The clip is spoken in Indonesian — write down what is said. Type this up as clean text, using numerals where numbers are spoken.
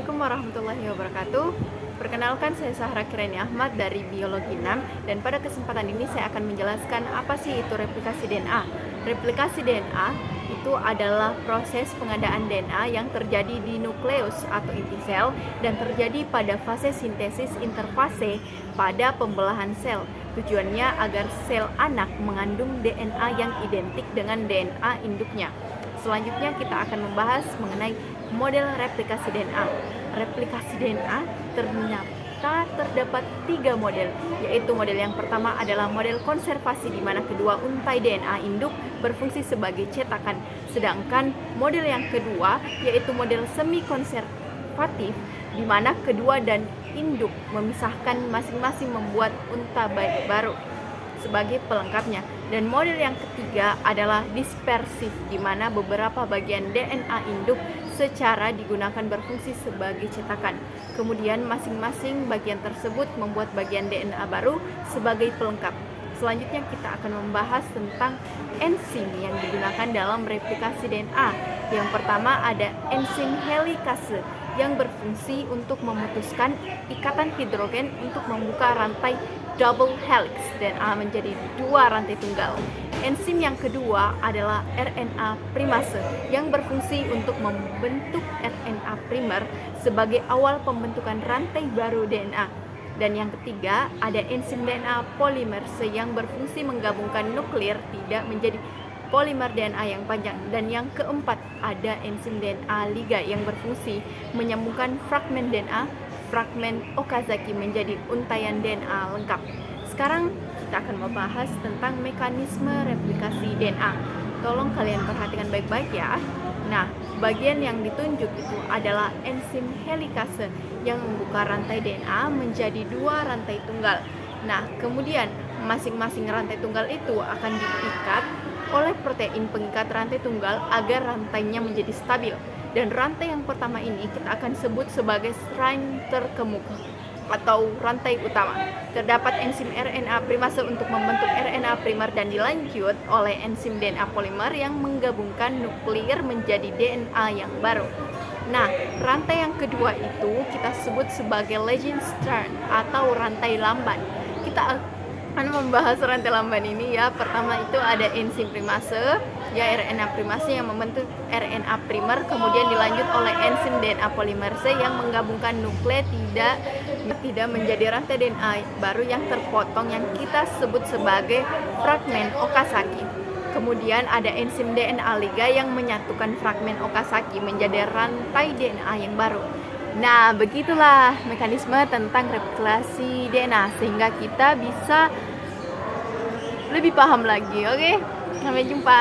Assalamualaikum warahmatullahi wabarakatuh. Perkenalkan, saya Sahra Kirani Ahmad dari Biologi 6, dan pada kesempatan ini saya akan menjelaskan apa sih itu replikasi DNA. Replikasi DNA itu adalah proses pengadaan DNA yang terjadi di nukleus atau inti sel dan terjadi pada fase sintesis interfase pada pembelahan sel. Tujuannya agar sel anak mengandung DNA yang identik dengan DNA induknya. Selanjutnya kita akan membahas mengenai model replikasi DNA. Replikasi DNA ternyata terdapat 3 model, yaitu model yang pertama adalah model konservasi, di mana kedua untai DNA induk berfungsi sebagai cetakan. Sedangkan model yang kedua yaitu model semi konservatif, di mana kedua dan induk memisahkan masing-masing membuat unta baru sebagai pelengkapnya. Dan model yang ketiga adalah dispersif, di mana beberapa bagian DNA induk secara digunakan berfungsi sebagai cetakan. Kemudian masing-masing bagian tersebut membuat bagian DNA baru sebagai pelengkap. Selanjutnya kita akan membahas tentang enzim yang digunakan dalam replikasi DNA. Yang pertama ada enzim helikase yang berfungsi untuk memutuskan ikatan hidrogen untuk membuka rantai double helix DNA menjadi 2 rantai tunggal. Enzim yang kedua adalah RNA primase yang berfungsi untuk membentuk RNA primer sebagai awal pembentukan rantai baru DNA. Dan yang ketiga ada enzim DNA polimerase yang berfungsi menggabungkan nuklir tidak menjadi polimer DNA yang panjang. Dan yang keempat ada enzim DNA liga yang berfungsi menyambungkan fragmen DNA fragmen Okazaki menjadi untaian DNA lengkap. Sekarang kita akan membahas tentang mekanisme replikasi DNA. Tolong kalian perhatikan baik-baik ya. Nah, bagian yang ditunjuk itu adalah enzim helikase yang membuka rantai DNA menjadi 2 rantai tunggal. Nah, kemudian masing-masing rantai tunggal itu akan diikat oleh protein pengikat rantai tunggal agar rantainya menjadi stabil. Dan rantai yang pertama ini kita akan sebut sebagai strain terkemuka atau rantai utama. Terdapat enzim RNA primase untuk membentuk RNA primer dan dilanjut oleh enzim DNA polimer yang menggabungkan nuklir menjadi DNA yang baru. Nah, rantai yang kedua itu kita sebut sebagai leading strand atau rantai lamban. Kita akan membahas rantai lamban ini ya. Pertama itu ada enzim primase, ya RNA primase yang membentuk RNA primer, kemudian dilanjut oleh enzim DNA polimerase yang menggabungkan nukleus tidak menjadi rantai DNA baru yang terpotong yang kita sebut sebagai fragmen Okazaki. Kemudian ada enzim DNA liga yang menyatukan fragmen Okazaki menjadi rantai DNA yang baru. Nah, begitulah mekanisme tentang replikasi DNA sehingga kita bisa lebih paham lagi. Oke, sampai jumpa.